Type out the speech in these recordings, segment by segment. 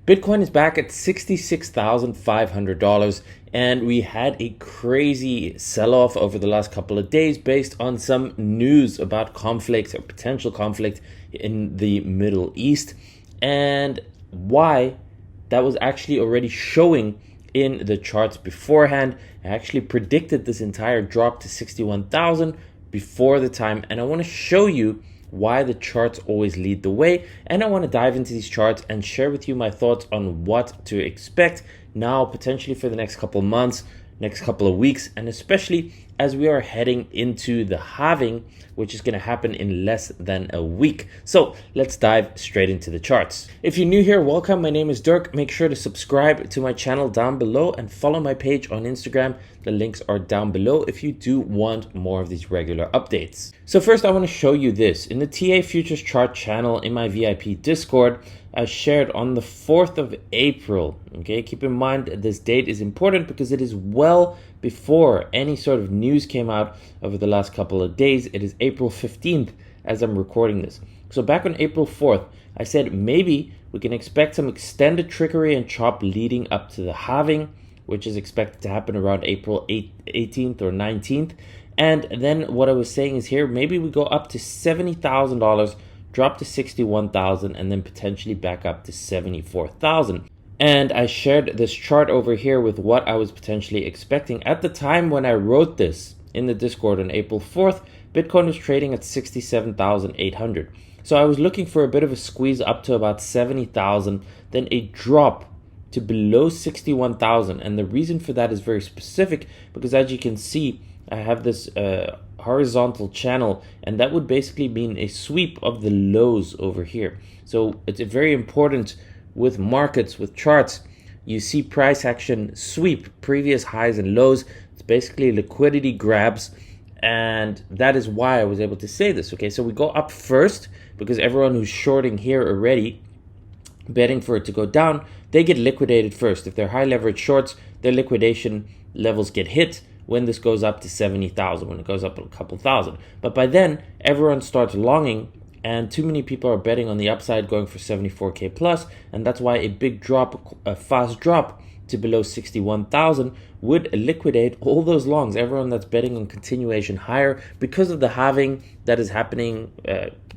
Bitcoin is back at $66,500, and we had a crazy sell-off over the last couple of days based on some news about conflict or potential conflict in the Middle East, and why that was actually already showing in the charts beforehand. I actually predicted this entire drop to 61,000 before the time, and I want to show you why the charts always lead the way. And I want to dive into these charts and share with you my thoughts on what to expect now, potentially for the next couple of months, next couple of weeks, and especially as we are heading into the halving, which is going to happen in less than a week. So let's dive straight into the charts. If you're new here, welcome. My name is Dirk. Make sure to subscribe to my channel down below and follow my page on Instagram. The links are down below if you do want more of these regular updates. So first, I want to show you this. In the TA Futures Chart channel in my VIP Discord, I shared on the 4th of April. Okay, keep in mind this date is important because it is well before any sort of news came out over the last couple of days. It is April 15th as I'm recording this. So back on April 4th, I said maybe we can expect some extended trickery and chop leading up to the halving, which is expected to happen around April 18th or 19th. And then what I was saying is here, maybe we go up to $70,000, drop to 61,000, and then potentially back up to 74,000. And I shared this chart over here with what I was potentially expecting. At the time when I wrote this in the Discord on April 4th, Bitcoin was trading at 67,800. So I was looking for a bit of a squeeze up to about 70,000, then a drop to below 61,000. And the reason for that is very specific because, as you can see, I have this horizontal channel, and that would basically mean a sweep of the lows over here. So it's very important with markets, with charts, you see price action sweep previous highs and lows. It's basically liquidity grabs, and that is why I was able to say this. Okay, so we go up first because everyone who's shorting here already, betting for it to go down, they get liquidated first. If they're high leverage shorts, their liquidation levels get hit when this goes up to 70,000, when it goes up a couple thousand. But by then, everyone starts longing, and too many people are betting on the upside, going for 74K plus, and that's why a big drop, a fast drop to below 61,000 would liquidate all those longs, everyone that's betting on continuation higher because of the halving that is happening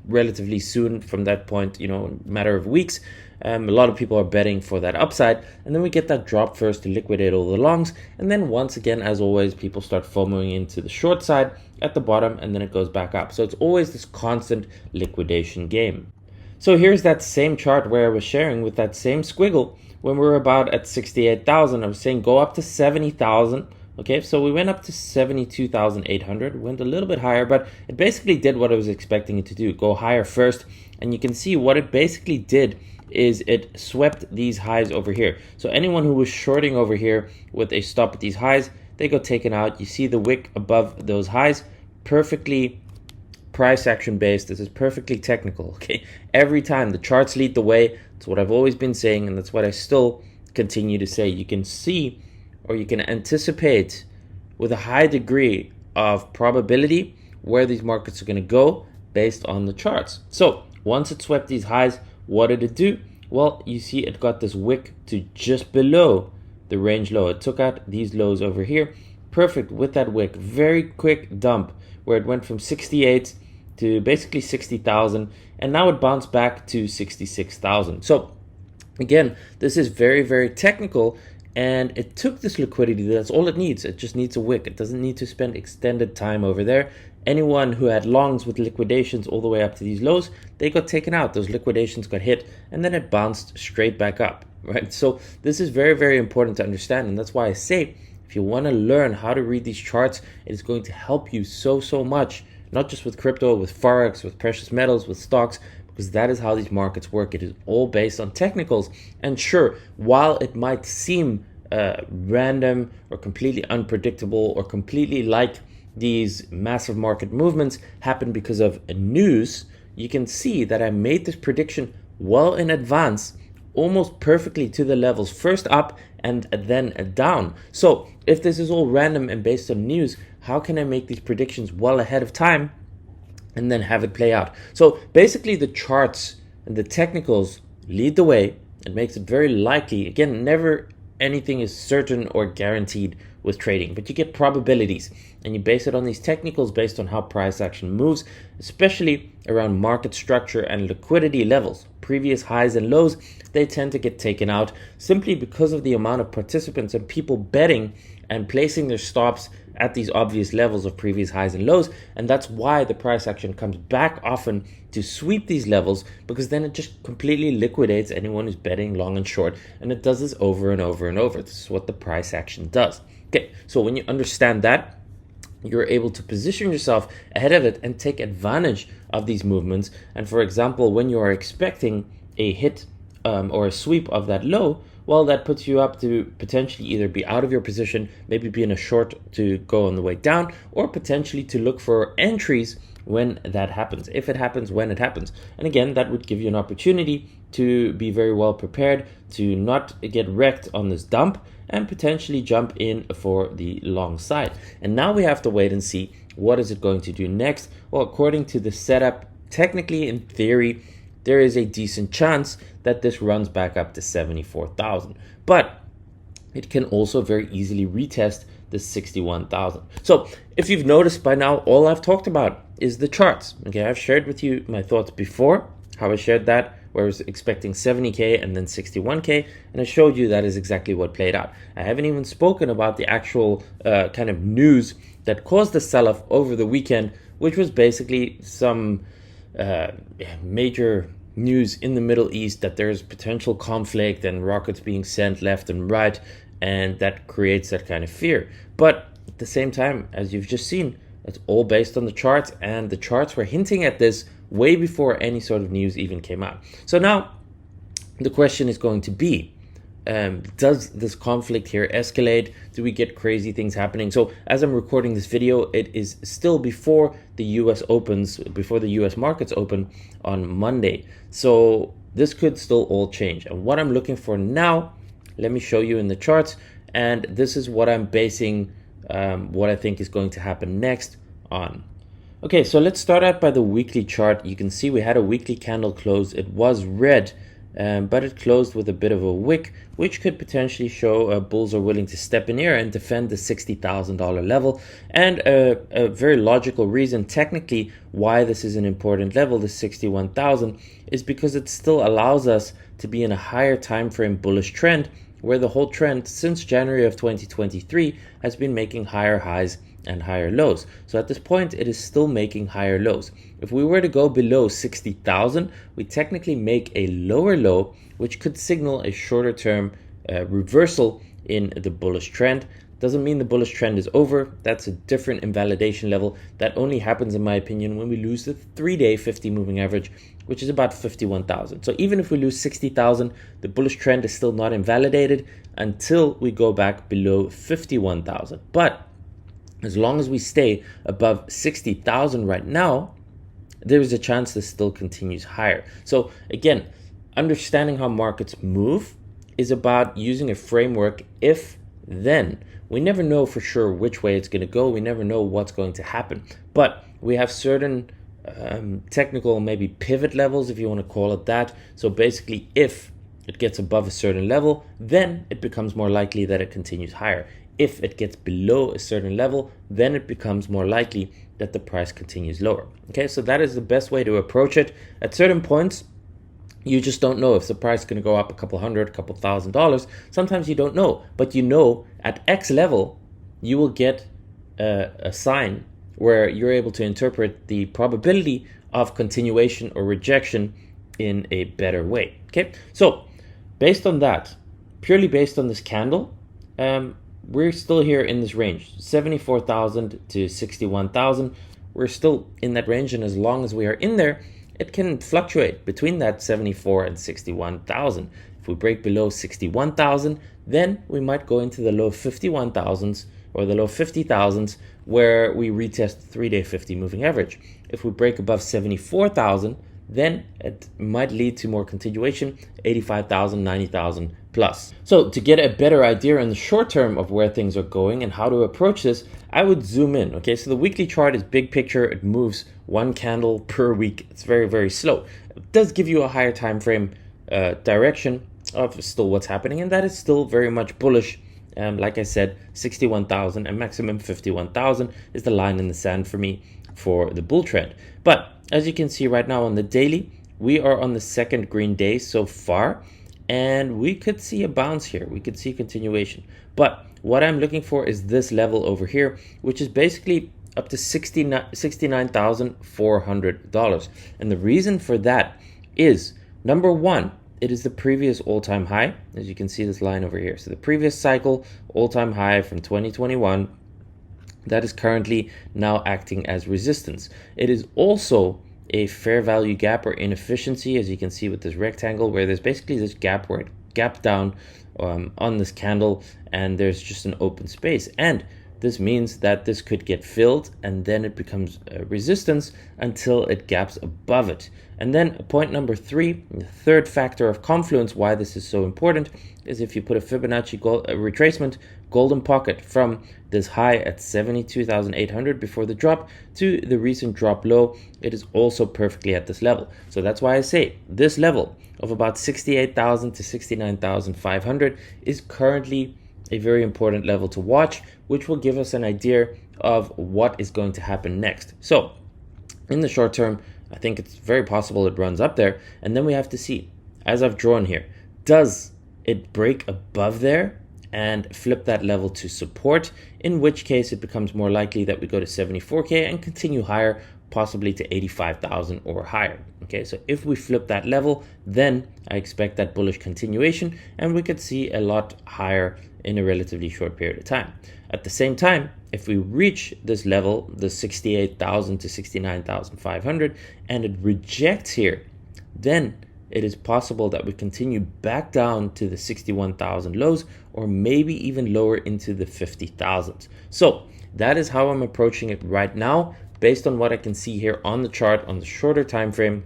relatively soon from that point, a matter of weeks. A lot of people are betting for that upside, and then we get that drop first to liquidate all the longs, and then once again, as always, people start FOMOing into the short side at the bottom, and then it goes back up. So it's always this constant liquidation game. So here's that same chart where I was sharing with that same squiggle when we were about at 68,000. I was saying go up to 70,000. Okay, so we went up to 72,800, went a little bit higher, but it basically did what I was expecting it to do, go higher first. And you can see what it basically did is it swept these highs over here. So anyone who was shorting over here with a stop at these highs, they got taken out. You see the wick above those highs, perfectly price action based. This is perfectly technical, okay? Every time the charts lead the way. That's what I've always been saying, and that's what I still continue to say. You can see, or you can anticipate with a high degree of probability where these markets are going to go based on the charts. So once it swept these highs, what did it do? Well, you see it got this wick to just below the range low. It took out these lows over here. Perfect with that wick. Very quick dump where it went from 68 to basically 60,000, and now it bounced back to 66,000. So again, this is very, very technical, and it took this liquidity. That's all it needs. It just needs a wick. It doesn't need to spend extended time over there. Anyone who had longs with liquidations all the way up to these lows, they got taken out. Those liquidations got hit, and then it bounced straight back up, right? So this is very, very important to understand, and that's why I say if you want to learn how to read these charts, it is going to help you so much, not just with crypto, with Forex, with precious metals, with stocks, because that is how these markets work. It is all based on technicals. And sure, while it might seem random or completely unpredictable or completely like these massive market movements happen because of news, you can see that I made this prediction well in advance, almost perfectly to the levels, first up and then down. So if this is all random and based on news, how can I make these predictions well ahead of time and then have it play out? So basically the charts and the technicals lead the way, It makes it very likely. Again, never anything is certain or guaranteed with trading, but you get probabilities and you base it on these technicals based on how price action moves, especially around market structure and liquidity levels. Previous highs and lows, they tend to get taken out simply because of the amount of participants and people betting and placing their stops at these obvious levels of previous highs and lows. And that's why the price action comes back often to sweep these levels, because then it just completely liquidates anyone who's betting long and short. And it does this over and over and over. This is what the price action does. Okay, so when you understand that, you're able to position yourself ahead of it and take advantage of these movements. And for example, when you are expecting a hit or a sweep of that low, well, that puts you up to potentially either be out of your position, maybe be in a short to go on the way down, or potentially to look for entries when that happens, if it happens, when it happens. And again, that would give you an opportunity to be very well prepared, to not get wrecked on this dump, and potentially jump in for the long side. And now we have to wait and see what is it going to do next. Well, according to the setup, technically in theory, there is a decent chance that this runs back up to 74,000, but it can also very easily retest the 61,000. So if you've noticed by now, all I've talked about is the charts. Okay, I've shared with you my thoughts before, how I shared that, where I was expecting 70K and then 61K, and I showed you that is exactly what played out. I haven't even spoken about the actual kind of news that caused the sell-off over the weekend, which was basically some major news in the Middle East that there's potential conflict and rockets being sent left and right, and that creates that kind of fear. But at the same time, as you've just seen, it's all based on the charts, and the charts were hinting at this way before any sort of news even came out. So now the question is going to be, does this conflict here escalate? Do we get crazy things happening? So as I'm recording this video, it is still before the US opens, before the US markets open on Monday. So this could still all change. And what I'm looking for now, let me show you in the charts. And this is what I'm basing what I think is going to happen next on. Okay, so let's start out by the weekly chart. You can see we had a weekly candle close. It was red, but it closed with a bit of a wick, which could potentially show bulls are willing to step in here and defend the $60,000 level. And a very logical reason technically why this is an important level, the 61,000, is because it still allows us to be in a higher time frame bullish trend, where the whole trend since January of 2023 has been making higher highs and higher lows. So at this point, it is still making higher lows. If we were to go below 60,000, we technically make a lower low, which could signal a shorter term reversal in the bullish trend. Doesn't mean the bullish trend is over. That's a different invalidation level. That only happens, in my opinion, when we lose the 3-day 50 moving average, which is about 51,000. So even if we lose 60,000, the bullish trend is still not invalidated until we go back below 51,000. But as long as we stay above 60,000 right now, there is a chance this still continues higher. So again, understanding how markets move is about using a framework if then. We never know for sure which way it's going to go. We never know what's going to happen. But we have certain technical, maybe pivot levels, if you want to call it that. So basically, if it gets above a certain level, then it becomes more likely that it continues higher. If it gets below a certain level, then it becomes more likely that the price continues lower. Okay, so that is the best way to approach it. At certain points, you just don't know if the price is going to go up a couple hundred, a couple $1,000s. Sometimes you don't know, but you know at X level, you will get a sign where you're able to interpret the probability of continuation or rejection in a better way. Okay, so based on that, purely based on this candle, we're still here in this range, 74,000 to 61,000. We're still in that range, and as long as we are in there, it can fluctuate between that 74 and 61,000. If we break below 61,000, then we might go into the low 51,000s or the low 50,000s, where we retest the 3-day 50 moving average. If we break above 74,000, then it might lead to more continuation, 85,000, 90,000 plus. So to get a better idea in the short term of where things are going and how to approach this, I would zoom in. Okay, so the weekly chart is big picture. It moves one candle per week. It's very, very slow. It does give you a higher time frame direction, of still what's happening, and that is still very much bullish. Like I said, 61,000 and maximum 51,000 is the line in the sand for me for the bull trend. But as you can see right now on the daily, we are on the second green day so far, and we could see a bounce here. We could see continuation. But what I'm looking for is this level over here, which is basically up to $69,400. And the reason for that is, number one, it is the previous all-time high. As you can see this line over here. So the previous cycle all-time high from 2021, that is currently now acting as resistance. It is also a fair value gap or inefficiency, as you can see with this rectangle, where there's basically this gap where it gapped down on this candle, and there's just an open space. And this means that this could get filled, and then it becomes resistance until it gaps above it. And then point number three, the third factor of confluence, why this is so important, is if you put a Fibonacci retracement golden pocket from this high at 72,800 before the drop to the recent drop low, it is also perfectly at this level. So that's why I say this level of about 68,000 to 69,500 is currently a very important level to watch, which will give us an idea of what is going to happen next. So in the short term, I think it's very possible it runs up there, and then we have to see, as I've drawn here, does it break above there and flip that level to support, in which case it becomes more likely that we go to 74K and continue higher, possibly to 85,000 or higher. Okay, so if we flip that level, then I expect that bullish continuation, and we could see a lot higher in a relatively short period of time. At the same time, if we reach this level, the 68,000 to 69,500, and it rejects here, then it is possible that we continue back down to the 61,000 lows, or maybe even lower into the 50,000s. So that is how I'm approaching it right now, based on what I can see here on the chart on the shorter time frame.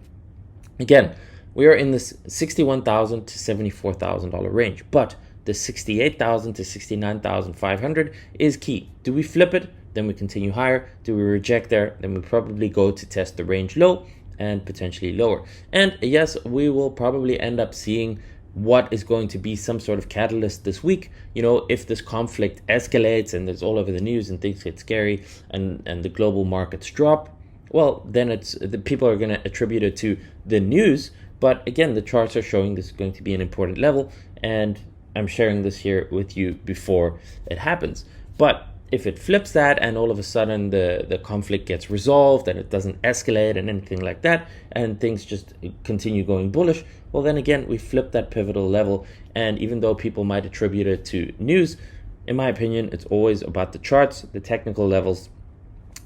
Again, we are in this $61,000 to $74,000 range, but the 68,000 to 69,500 is key. Do we flip it? Then we continue higher. Do we reject there? Then we probably go to test the range low and potentially lower. And yes, we will probably end up seeing what is going to be some sort of catalyst this week. You know, if this conflict escalates and it's all over the news and things get scary and the global markets drop, well, then the people are going to attribute it to the news. But again, the charts are showing this is going to be an important level, and I'm sharing this here with you before it happens. But if it flips that and all of a sudden the conflict gets resolved and it doesn't escalate and anything like that, and things just continue going bullish, well, then again, we flip that pivotal level. And even though people might attribute it to news, in my opinion, it's always about the charts, the technical levels,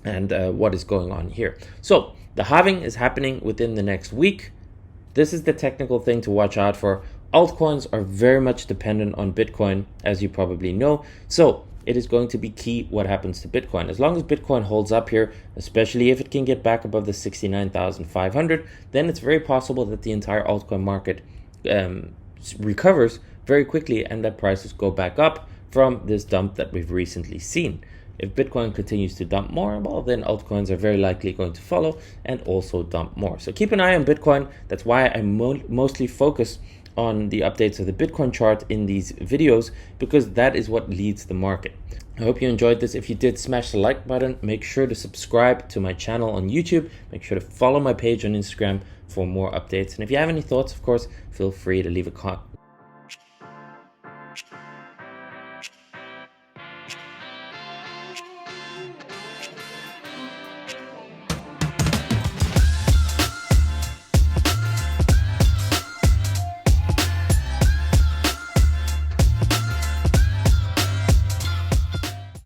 and what is going on here. So the halving is happening within the next week. This is the technical thing to watch out for. Altcoins are very much dependent on Bitcoin, as you probably know. So it is going to be key what happens to Bitcoin. As long as Bitcoin holds up here, especially if it can get back above the 69,500, then it's very possible that the entire altcoin market recovers very quickly and that prices go back up from this dump that we've recently seen. If Bitcoin continues to dump more, well, then altcoins are very likely going to follow and also dump more. So keep an eye on Bitcoin. That's why I mostly focus on the updates of the Bitcoin chart in these videos, because that is what leads the market. I hope you enjoyed this. If you did, smash the like button. Make sure to subscribe to my channel on YouTube. Make sure to follow my page on Instagram for more updates. And if you have any thoughts, of course, feel free to leave a